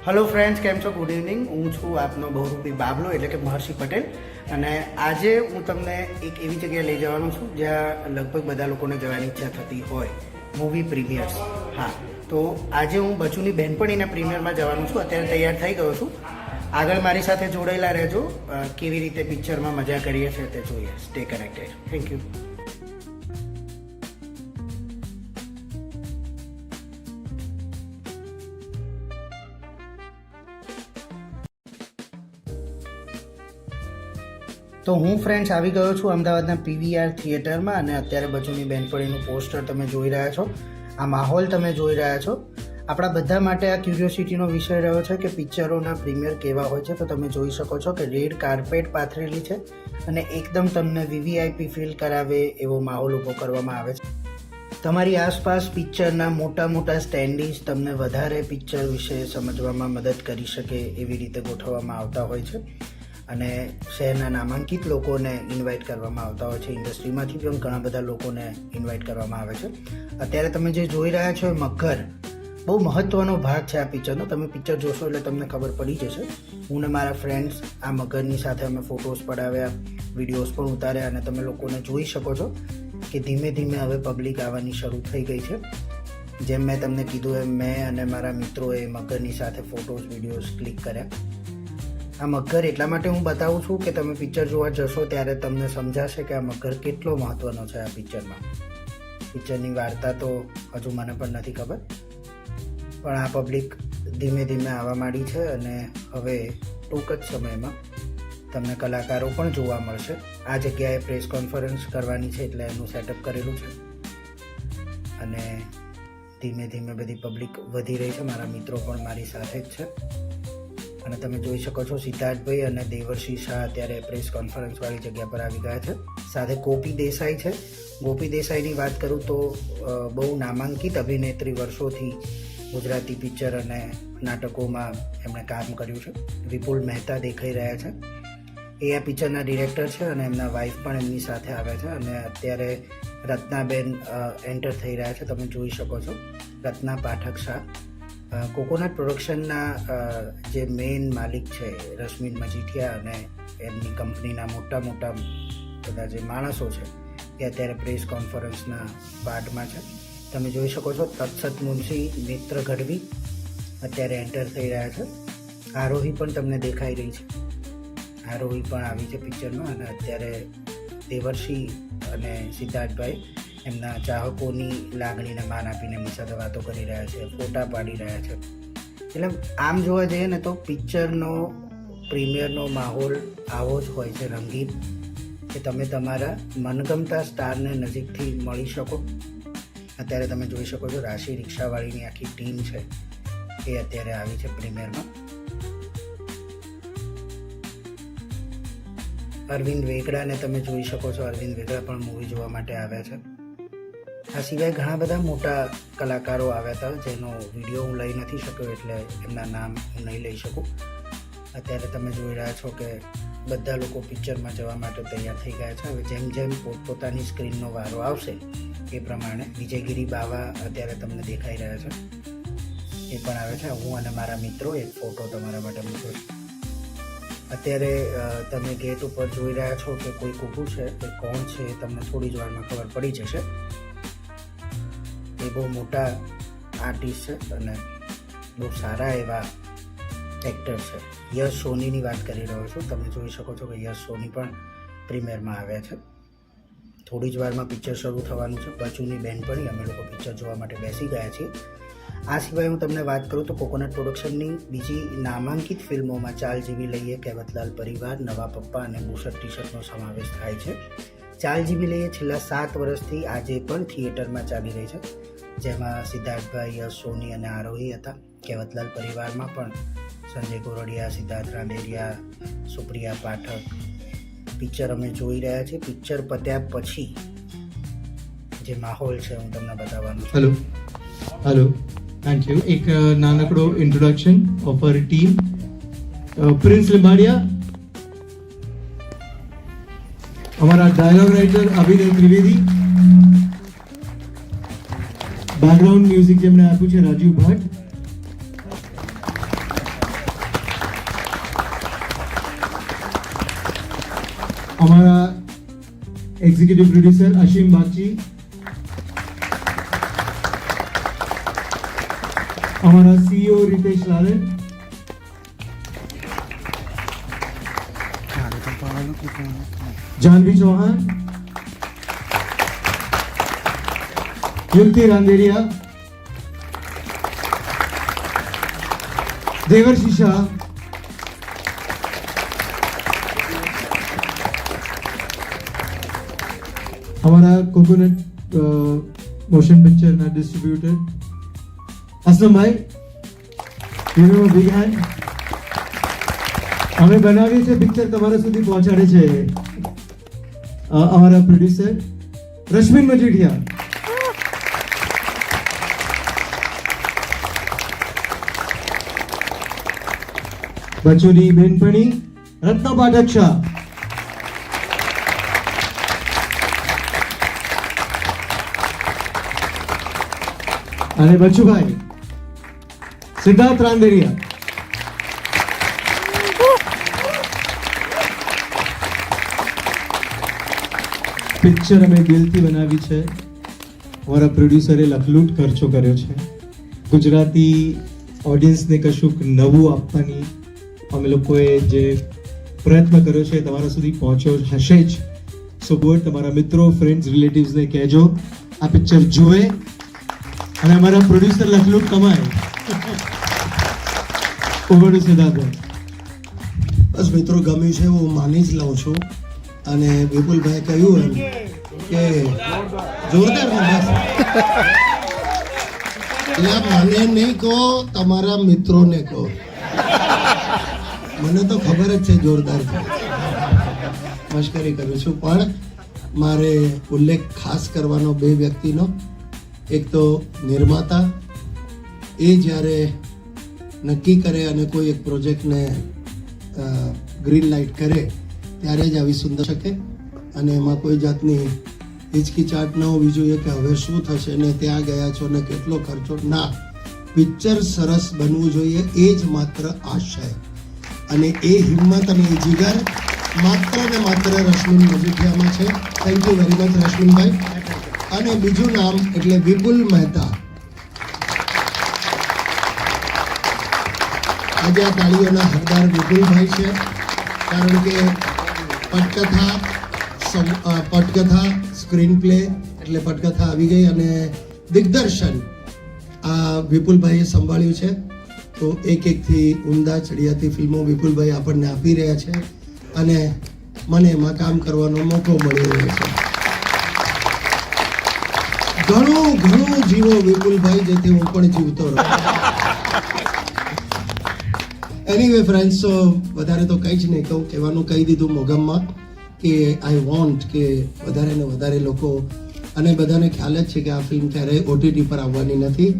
Hello friends, કેમ છો? Good evening. હું છું આપનો બહુરૂપી બાબલો એટલે કે મહર્ષિ પટેલ. અને આજે હું તમને એક એવી જગ્યાએ લઈ જવાનો છું જ્યાં લગભગ બધા લોકોને જવાની ઈચ્છા થતી હોય, મૂવી પ્રીમિયર્સ. હા, તો આજે હું બચુની બહેનપણીના પ્રીમિયરમાં જવાનું છું. અત્યારે તૈયાર થઈ ગયો છું. આગળ મારી સાથે જોડાયેલા રહેજો. કેવી રીતે પિક્ચરમાં મજા કરીએ છીએ તે જોઈએ. Stay connected. Thank you. તો હું ફ્રેન્ડ્સ આવી ગયો છું અમદાવાદના પીવીઆર થિયેટરમાં અને અત્યારે બચુની બહેનપણીનું પોસ્ટર તમે જોઈ રહ્યા છો. આ માહોલ તમે જોઈ રહ્યા છો. આપણા બધા માટે આ ક્યુરિયોસિટીનો વિષય રહ્યો છે કે પિક્ચરોના પ્રીમિયર કેવા હોય છે. તો તમે જોઈ શકો છો કે રેડ કાર્પેટ પાથરેલી છે અને એકદમ તમને વીવીઆઈપી ફીલ કરાવે એવો માહોલ ઊભો કરવામાં આવે છે. તમારી આસપાસ પિક્ચરના મોટા મોટા સ્ટેન્ડીઝ તમને વધારે પિક્ચર વિશે સમજવામાં મદદ કરી શકે એવી રીતે ગોઠવવામાં આવતા હોય છે. અને શહેરના નામાંકિત લોકોને ઇન્વાઇટ કરવામાં આવતા હોય છે. ઇન્ડસ્ટ્રીમાંથી પણ ઘણા બધા લોકોને ઇન્વાઇટ કરવામાં આવે છે. અત્યારે તમે જે જોઈ રહ્યા છો એ મગર બહુ મહત્ત્વનો ભાગ છે આ પિક્ચરનો. તમે પિક્ચર જોશો એટલે તમને ખબર પડી જશે. હું ને મારા ફ્રેન્ડ્સ આ મગરની સાથે અમે ફોટોઝ પડાવ્યા, વિડીયોઝ પણ ઉતાર્યા અને તમે લોકોને જોઈ શકો છો કે ધીમે ધીમે હવે પબ્લિક આવવાની શરૂ થઈ ગઈ છે. જેમ મેં તમને કીધું એમ મેં અને મારા મિત્રોએ મગરની સાથે ફોટોઝ, વિડીયોઝ ક્લિક કર્યા. આ મગર એટલા માટે હું બતાવું છું કે તમે પિક્ચર જોવા જશો ત્યારે તમને સમજાશે કે આ મગર કેટલો મહત્ત્વનો છે આ પિક્ચરમાં. પિક્ચરની વાર્તા તો હજુ મને પણ નથી ખબર, પણ આ પબ્લિક ધીમે ધીમે આવવા માંડી છે અને હવે ટૂંક જ સમયમાં તમને કલાકારો પણ જોવા મળશે. આ જગ્યાએ પ્રેસ કોન્ફરન્સ કરવાની છે એટલે એનું સેટઅપ કરેલું છે અને ધીમે ધીમે બધી પબ્લિક વધી રહી છે. મારા મિત્રો પણ મારી સાથે જ છે અને તમે જોઈ શકો છો સિદ્ધાર્થભાઈ અને દેવર્ષિ શાહ અત્યારે પ્રેસ કોન્ફરન્સવાળી જગ્યા પર આવી ગયા છે. સાથે ગોપી દેસાઈ છે. ગોપી દેસાઈની વાત કરું તો બહુ નામાંકિત અભિનેત્રી, વર્ષોથી ગુજરાતી પિક્ચર અને નાટકોમાં એમણે કામ કર્યું છે. વિપુલ મહેતા દેખાઈ રહ્યા છે. એ આ પિક્ચરના ડિરેક્ટર છે અને એમના વાઇફ પણ એમની સાથે આવે છે. અને અત્યારે રત્નાબેન એન્ટર થઈ રહ્યા છે. તમે જોઈ શકો છો રત્ના પાઠક શાહ. કોકોનટ પ્રોડક્શનના જે મેઇન માલિક છે રશ્મિન મજીઠિયા અને એમની કંપનીના મોટા મોટા બધા જે માણસો છે એ અત્યારે પ્રેસ કોન્ફરન્સના પાર્ટમાં છે. તમે જોઈ શકો છો તત્સત મુનશી, મિત્ર ગઢવી અત્યારે એન્ટર થઈ રહ્યા છે. આરોહી પણ તમને દેખાઈ રહી છે. આરોહી પણ આવી છે પિક્ચરમાં અને અત્યારે દેવર્ષિ અને સિદ્ધાર્થભાઈ એમના ચાહકોની લાગણીને માન આપીને એમની સાથે વાતો કરી રહ્યા છે, ફોટા પાડી રહ્યા છે. એટલે આમ જોવા જઈએ ને તો પિક્ચરનો પ્રીમિયરનો માહોલ આવો જ હોય છે, રંગીન, કે તમે તમારા મનગમતા સ્ટારને નજીકથી મળી શકો. અત્યારે તમે જોઈ શકો છો રાશિ રિક્ષાવાળીની આખી ટીમ છે એ અત્યારે આવી છે પ્રીમિયરમાં. અરવિંદ વેગડાને તમે જોઈ શકો છો. અરવિંદ વેગડા પણ મૂવી જોવા માટે આવ્યા છે. આ સિવાય ઘણા બધા મોટા કલાકારો આવ્યા હતા જેનો વિડીયો હું લઈ નથી શક્યો એટલે એમના નામ હું નહીં લઈ શકું. અત્યારે તમે જોઈ રહ્યા છો કે બધા લોકો પિક્ચરમાં જવા માટે તૈયાર થઈ ગયા છે. હવે જેમ જેમ પોતપોતાની સ્ક્રીનનો વારો આવશે એ પ્રમાણે વિજયગીરી બાવા અત્યારે તમને દેખાઈ રહ્યા છે, એ પણ આવે છે. હું અને મારા મિત્રો એક ફોટો તમારા માટે મૂક્યો છે. અત્યારે તમે ગેટ ઉપર જોઈ રહ્યા છો કે કોઈ ઊભું છે, એ કોણ છે એ તમને થોડી જ વારમાં ખબર પડી જશે. એ બહુ મોટા આર્ટિસ્ટ છે અને બહુ સારા એવા એક્ટર છે. યશ સોનીની વાત કરી રહ્યો છું. તમે જોઈ શકો છો કે યશ સોની પણ પ્રીમિયરમાં આવ્યા છે. થોડી જ વારમાં પિક્ચર શરૂ થવાનું છે. બચુની બહેનપણી. અમે લોકો પિક્ચર જોવા માટે બેસી ગયા છીએ. આ સિવાય હું તમને વાત કરું તો કોકોનટ પ્રોડક્શનની બીજી નામાંકિત ફિલ્મોમાં ચાલ જીવી લઈએ, કહેવતલાલ પરિવાર, નવા પપ્પા અને બુશર્ટ ટી શર્ટનો સમાવેશ થાય છે. ચાલ જીવી લઈએ છેલ્લા 7 વર્ષથી આજે પણ થિયેટરમાં ચાલી રહી છે, જેમાં સિદ્ધાર્થભાઈ, યશ સોની અને આરોહી હતા. કહેવતલાલ પરિવારમાં પણ સંજય ગોરડિયા, સિદ્ધાર્થ રાંદેરિયા, સુપ્રિયા પાઠક પિક્ચર અમે જોઈ રહ્યા છીએ. પિક્ચર પત્યા પછી જે માહોલ છે હું તમને બતાવવાનું છું. Hello, thank you. એક નાનકડો introduction of our team. Prince Limbadiya, અમારા ડાયલોગ રાઇટર અભિનય ત્રિવેદી, બેકગ્રાઉન્ડ મ્યુઝિક જેમણે આપ્યું છે રાજીવ ભટ્ટ, અમારા એક્ઝિક્યુટિવ પ્રોડ્યુસર અશીમ બાગચી, અમારા સીઈઓ રીતેશ લાલન, જાહ્નવી ચૌહાણ, યુક્તિ રાંદેરિયા, દેવર્ષિ શાહ, हमारा कोकोनट मोशन पिक्चर ना डिस्ट्रीब्यूटर असलम भाई, give him a big hand. અમે બનાવીએ છે પિક્ચર તમારા સુધી પહોંચાડે છે અમારા પ્રોડ્યુસર રશ્મિન મજીઠિયા. બચોની બેનપણી રત્ન પાઠક શાહ, અને બચુભાઈ સિદ્ધાર્થ રાંદેરિયા. પિક્ચર અમે દિલથી બનાવી છે. અમારા પ્રોડ્યુસરે લખલૂટ ખર્ચો કર્યો છે. ગુજરાતી ઓડિયન્સને કશુંક નવું આપવાની અમે લોકોએ જે પ્રયત્ન કર્યો છે તમારા સુધી પહોંચ્યો હશે જ. સો બોટ તમારા મિત્રો, ફ્રેન્ડ્સ, રિલેટિવ્સને કહેજો આ પિક્ચર જુએ અને અમારા પ્રોડ્યુસર લખલૂટ કમાય. Over to Siddharth. બસ મિત્રો, ગમ્યું છે હું માની જ લઉં છું. અને વિપુલભાઈ કહ્યું એમ કે જોરદાર ને બસ. એટલે મને નહીં કહો, તમારા મિત્રોને કહો. મને તો ખબર જ છે જોરદાર છે. મશ્કરી કરું છું, પણ મારે ઉલ્લેખ ખાસ કરવાનો બે વ્યક્તિનો. એક તો નિર્માતા, એ જ્યારે નક્કી કરે અને કોઈ એક પ્રોજેક્ટને ગ્રીન લાઇટ કરે ત્યારે જ આવી સુંદર શકે, અને એમાં કોઈ જાતની હિચકિચાટ ન હોવી જોઈએ કે હવે શું થશે ને ત્યાં ગયા છો ને કેટલો ખર્ચો. ના, પિક્ચર સરસ બનવું જોઈએ, એ જ માત્ર આશય. અને એ હિંમત અને એ જીગર માત્ર ને માત્ર રશ્મિન મજીઠિયામાં છે. Thank you very much Rashminbhai. અને બીજું નામ એટલે વિપુલ મહેતા. આજે આ તાળીઓના હકદાર વિપુલભાઈ છે, કારણ કે પટકથા સ્ક્રીન પ્લે એટલે પટકથા આવી ગઈ અને દિગ્દર્શન આ વિપુલભાઈએ સંભાળ્યું છે. તો એક એકથી ઉમદા ચડિયાતી ફિલ્મો વિપુલભાઈ આપણને આપી રહ્યા છે અને મને એમાં કામ કરવાનો મોકો મળી રહ્યો છે. ઘણું જીવો વિપુલભાઈ, જેથી હું પણ જીવતો રહું. એનીવે ફ્રેન્ડ્સ, વધારે તો કંઈ જ નહીં કહું. કહેવાનું કહી દીધું મોગમમાં કે આઈ વોન્ટ કે વધારે ને વધારે લોકો, અને બધાને ખ્યાલ જ છે કે આ ફિલ્મ ક્યારેય ઓટીટી પર આવવાની નથી.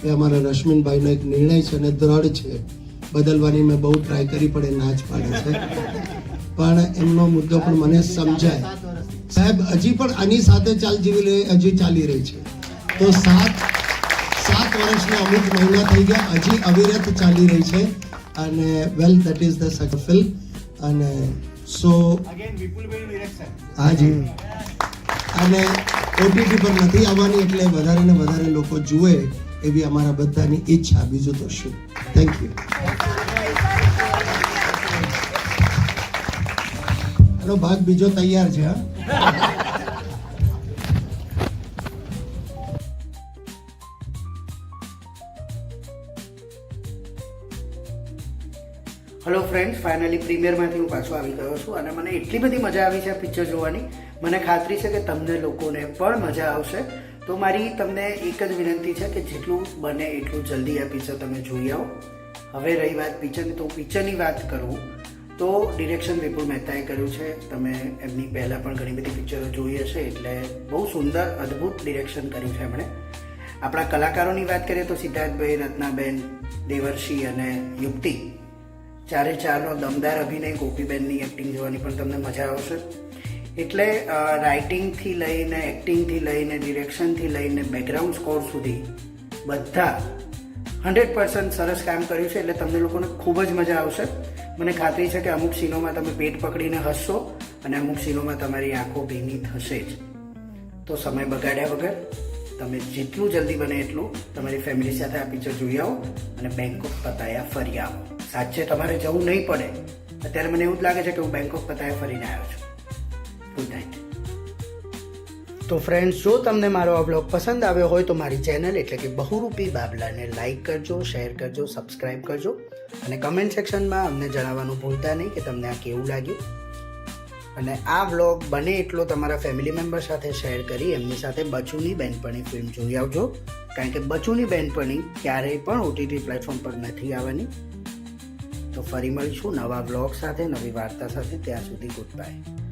એ અમારા રશ્મિનભાઈનો એક નિર્ણય છે અને દ્રઢ છે. બદલવાની મેં બહુ ટ્રાય કરી પણ એ ના જ પાડે છે. પણ એમનો મુદ્દો પણ મને સમજાય. સાહેબ, હજી પણ આની સાથે હજી ચાલી રહી છે. તો 7 વર્ષના અમુક મહિના થઈ ગયા, હજી અવિરત ચાલી રહી છે. અને well, that is the success film. અને સો હાજી, અને ઓટીટી પર નથી આવવાની, એટલે વધારે ને વધારે લોકો જુએ એવી અમારા બધાની ઈચ્છા. બીજું તો શું. Thank you. એનો ભાગ બીજો તૈયાર છે. હા, હેલો ફ્રેન્ડ્સ, ફાઇનલી પ્રીમિયરમાંથી હું પાછો આવી ગયો છું અને મને એટલી બધી મજા આવી છે આ પિક્ચર જોવાની. મને ખાતરી છે કે તમને લોકોને પણ મજા આવશે. તો મારી તમને એક જ વિનંતી છે કે જેટલું બને એટલું જલ્દી આ પિક્ચર તમે જોઈ આવો. હવે રહી વાત પિક્ચરની, તો પિક્ચરની વાત કરું તો ડિરેક્શન વિપુલ મહેતાએ કર્યું છે. તમે એમની પહેલાં પણ ઘણી બધી પિક્ચરો જોઈ હશે, એટલે બહુ સુંદર અદ્ભુત ડિરેક્શન કર્યું છે એમણે. આપણા કલાકારોની વાત કરીએ તો સિદ્ધાર્થભાઈ, રત્નાબેન, દેવર્ષિ અને યુક્તિ, ચારે ચારનો દમદાર અભિનય. ગોપીબેનની એક્ટિંગ જોવાની પણ તમને મજા આવશે. એટલે રાઇટિંગથી લઈને, એક્ટિંગથી લઈને, ડિરેક્શનથી લઈને, બેકગ્રાઉન્ડ સ્કોર સુધી બધા 100% સરસ કામ કર્યું છે. એટલે તમને લોકોને ખૂબ જ મજા આવશે. મને ખાતરી છે કે અમુક સીનોમાં તમે પેટ પકડીને હસશો અને અમુક સીનોમાં તમારી આંખો ભીની થશે જ. તો સમય બગાડ્યા વગર તમે જેટલું જલ્દી બને એટલું તમારી ફેમિલી સાથે આ પિક્ચર જોઈ આવો અને બેંકોક પતાયા ફરી આવો. સાચે તમારે જવું નહીં પડે. અત્યારે મને એવું જ લાગે છે કે હું બેંકોક પતાયા ફરીને આવ્યો છું. Good night. તો ફ્રેન્ડ્સ, જો તમને મારો આ બ્લોગ પસંદ આવ્યો હોય તો મારી ચેનલ એટલે કે બહુરૂપી બાબલાને લાઈક કરજો, શેર કરજો, સબસ્ક્રાઈબ કરજો અને કમેન્ટ સેક્શનમાં અમને જણાવવાનું ભૂલતા નહીં કે તમને આ કેવું લાગ્યું. અને આ વ્લોગ બને એટલો તમારા ફેમિલી મેમ્બર સાથે શેર કરી એમની સાથે બચુની બેનપણી ફિલ્મ જોઈ આવજો, કારણ કે બચુની બેનપણી ક્યારેય પણ OTT પ્લેટફોર્મ પર નથી આવવાની. તો ફરી મળીશું નવા વ્લોગ સાથે, નવી વાર્તા સાથે. ત્યાં સુધી ગુડ બાય.